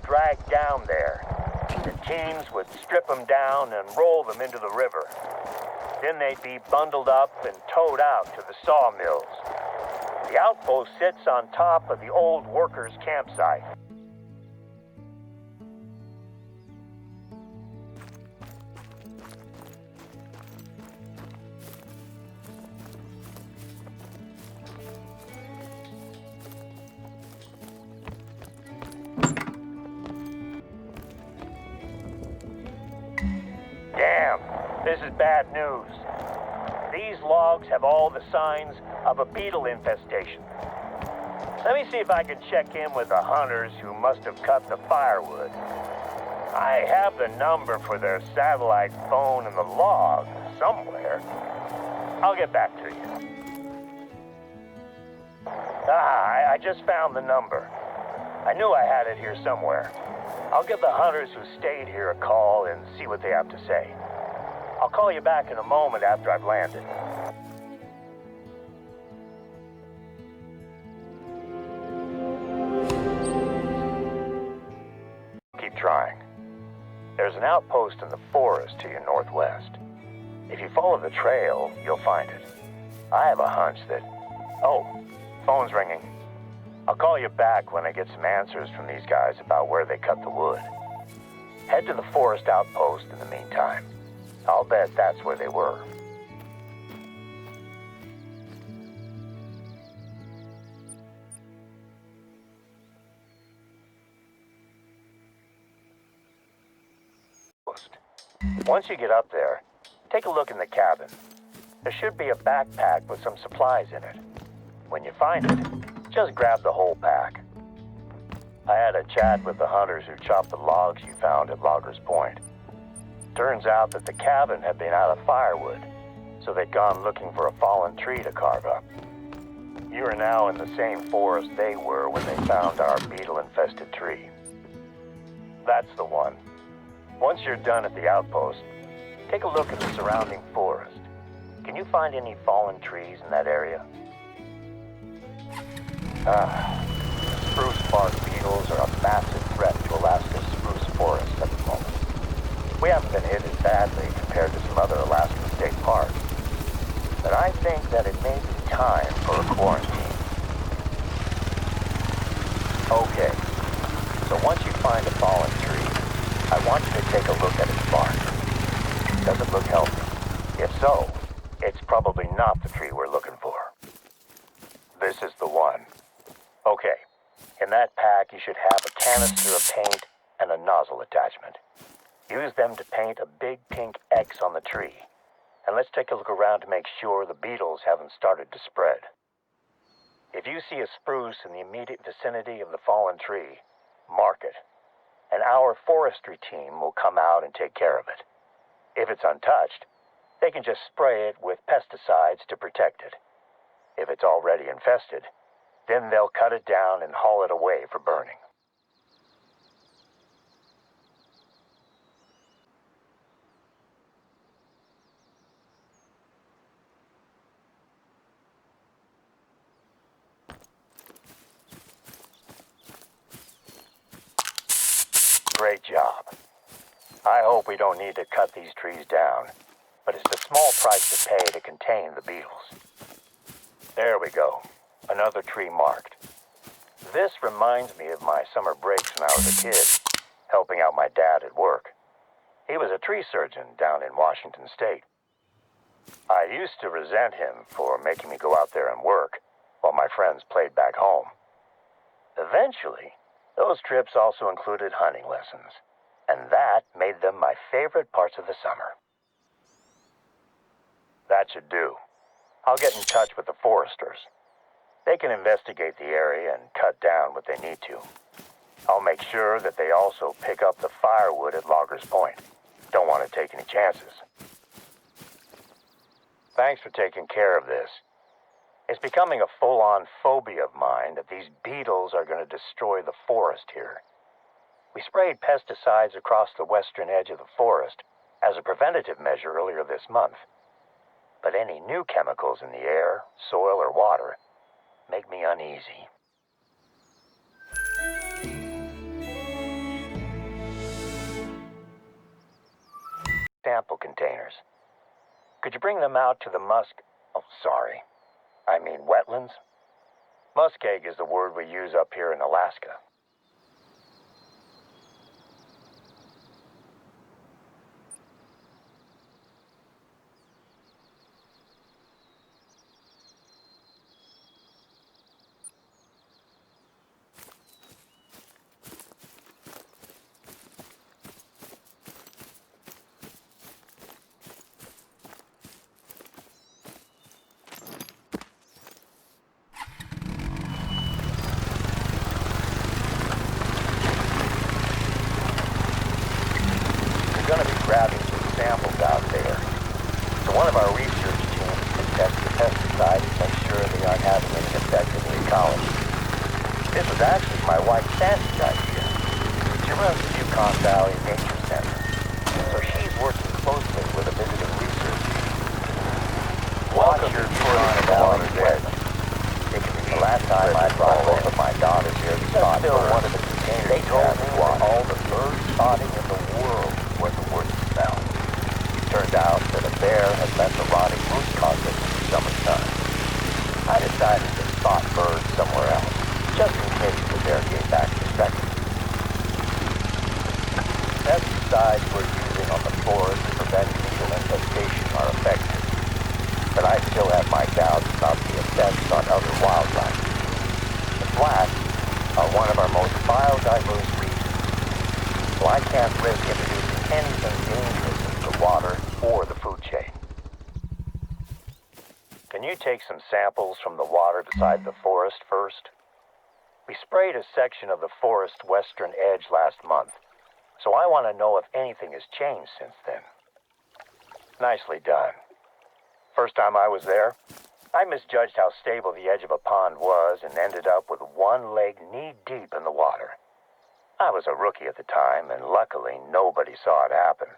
dragged down there. The teams would strip them down and roll them into the river. Then they'd be bundled up and towed out to the sawmills. The outpost sits on top of the old workers' campsite. Damn, this is bad news. These logs have all the signs of a beetle infestation. Let me see if I can check in with the hunters who must have cut the firewood. I have the number for their satellite phone in the log somewhere. I'll get back to you. I just found the number. I knew I had it here somewhere. I'll give the hunters who stayed here a call and see what they have to say. I'll call you back in a moment after I've landed. Keep trying. There's an outpost in the forest to your northwest. If you follow the trail, you'll find it. I have a hunch that... Oh, phone's ringing. I'll call you back when I get some answers from these guys about where they cut the wood. Head to the forest outpost in the meantime. I'll bet that's where they were. Once you get up there, take a look in the cabin. There should be a backpack with some supplies in it. When you find it, just grab the whole pack. I had a chat with the hunters who chopped the logs you found at Loggers Point. Turns out that the cabin had been out of firewood, so they'd gone looking for a fallen tree to carve up. You are now in the same forest they were when they found our beetle-infested tree. That's the one. Once you're done at the outpost, take a look at the surrounding forest. Can you find any fallen trees in that area? Spruce bark beetles are a massive threat to Alaska's spruce forests at the moment. We haven't been hit as badly compared to some other Alaskan state parks, but I think that it may be time for a quarantine. Okay, so once you find a fallen tree, I want you to take a look at its bark. Does it look healthy? If so, it's probably not the tree we're looking for. This is the one. Okay, in that pack you should have a canister of paint and a nozzle attachment. Use them to paint a big pink X on the tree. And let's take a look around to make sure the beetles haven't started to spread. If you see a spruce in the immediate vicinity of the fallen tree, mark it. And our forestry team will come out and take care of it. If it's untouched, they can just spray it with pesticides to protect it. If it's already infested, then they'll cut it down and haul it away for burning. Great job. I hope we don't need to cut these trees down, but it's a small price to pay to contain the beetles. There we go. Another tree marked. This reminds me of my summer breaks when I was a kid, helping out my dad at work. He was a tree surgeon down in Washington State. I used to resent him for making me go out there and work while my friends played back home. Eventually, those trips also included hunting lessons, and that made them my favorite parts of the summer. That should do. I'll get in touch with the foresters. They can investigate the area and cut down what they need to. I'll make sure that they also pick up the firewood at Loggers Point. Don't want to take any chances. Thanks for taking care of this. It's becoming a full-on phobia of mine that these beetles are going to destroy the forest here. We sprayed pesticides across the western edge of the forest as a preventative measure earlier this month. But any new chemicals in the air, soil, or water make me uneasy. sample containers. Could you bring them out to the wetlands? Muskeg is the word we use up here in Alaska. Going to be grabbing some samples out there. So one of our research teams can test the pesticide and make sure they aren't having any effect in the ecology. This was actually my wife Sandy's idea. She runs the Yukon Valley Nature Center, so she's working closely with a visiting research team. Watch your Yukon Valley wedge. The last time I brought both of my daughters here to spot one of the containers, they told me all the bird spotting in the world was the worst smell. It turned out that a bear had left a rotting moose carcass in the summer sun. I decided to spot birds somewhere else, just in case the bear came back the second. Pesticides we're using on the forest to prevent lethal infestation are effective, but I still have my doubts about the effects on other wildlife. The flats are one of our most biodiverse regions, so I can't risk introducing anything dangerous into the water or the food chain. Can you take some samples from the water beside the forest first? We sprayed a section of the forest western edge last month, so I want to know if anything has changed since then. Nicely done. First time I was there, I misjudged how stable the edge of a pond was and ended up with one leg knee-deep in the water. I was a rookie at the time, and luckily nobody saw it happen.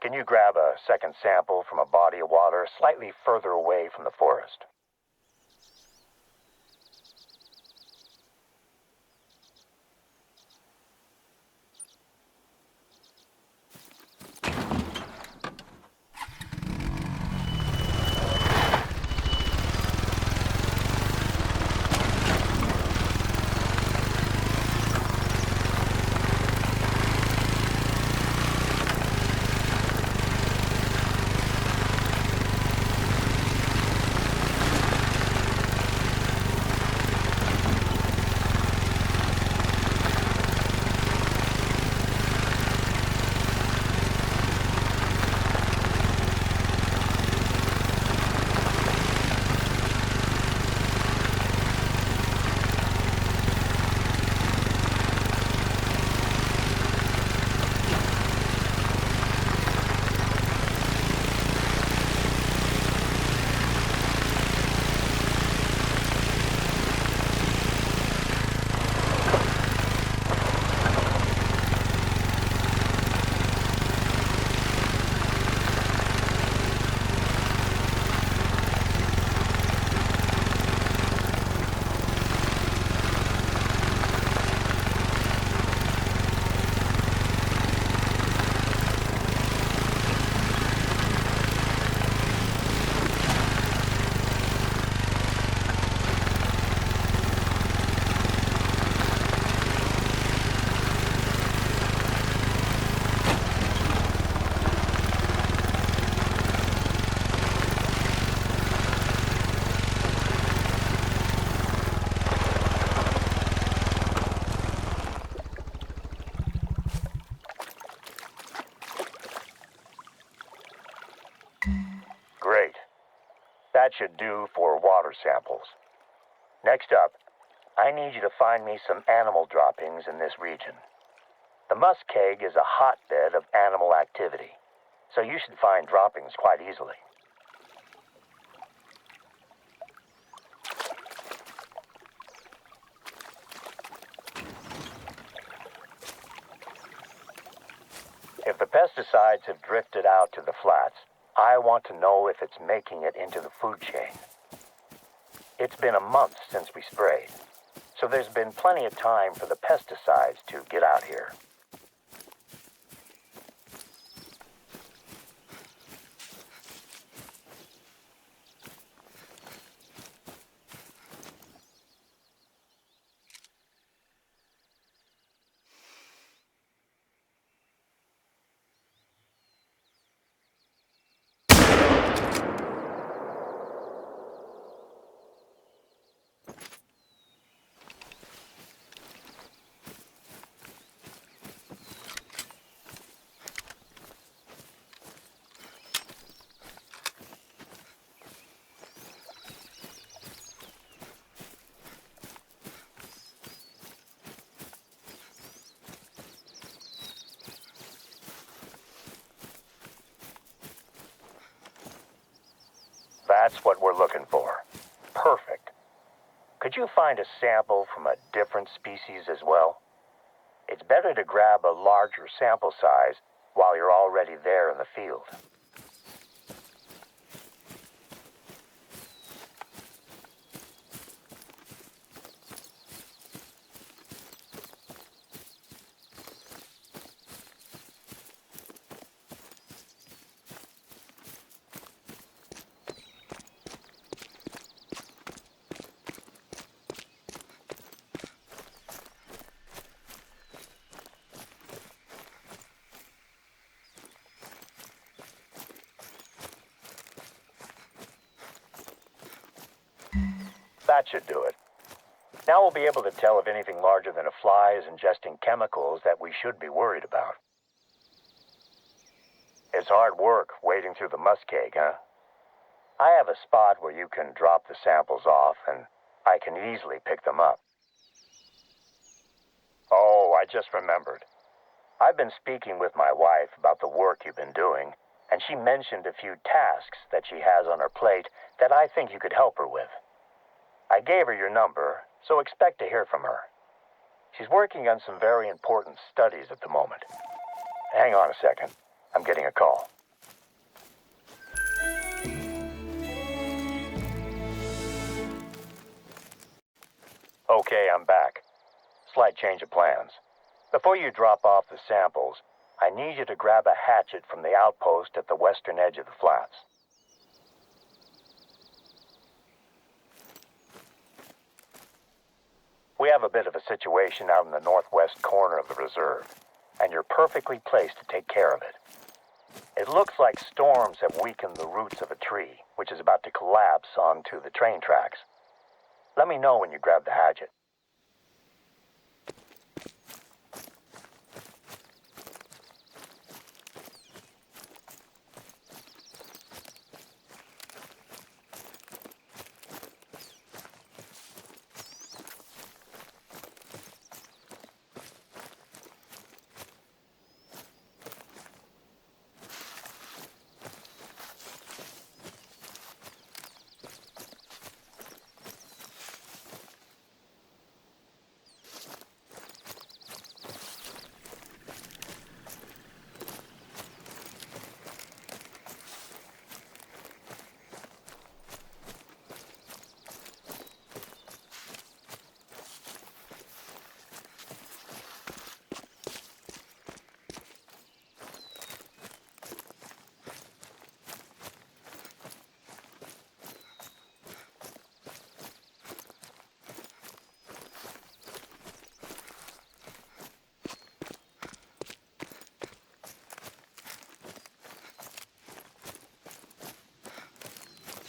Can you grab a second sample from a body of water slightly further away from the forest? Great. That should do for water samples. Next up, I need you to find me some animal droppings in this region. The muskeg is a hotbed of animal activity, so you should find droppings quite easily. If the pesticides have drifted out to the flats, I want to know if it's making it into the food chain. It's been a month since we sprayed, so there's been plenty of time for the pesticides to get out here. That's what we're looking for. Perfect. Could you find a sample from a different species as well? It's better to grab a larger sample size while you're already there in the field. That should do it. Now we'll be able to tell if anything larger than a fly is ingesting chemicals that we should be worried about. It's hard work wading through the muskeg, huh? I have a spot where you can drop the samples off, and I can easily pick them up. Oh, I just remembered. I've been speaking with my wife about the work you've been doing, and she mentioned a few tasks that she has on her plate that I think you could help her with. I gave her your number, so expect to hear from her. She's working on some very important studies at the moment. Hang on a second. I'm getting a call. Okay, I'm back. Slight change of plans. Before you drop off the samples, I need you to grab a hatchet from the outpost at the western edge of the flats. We have a bit of a situation out in the northwest corner of the reserve, and you're perfectly placed to take care of it. It looks like storms have weakened the roots of a tree, which is about to collapse onto the train tracks. Let me know when you grab the hatchet.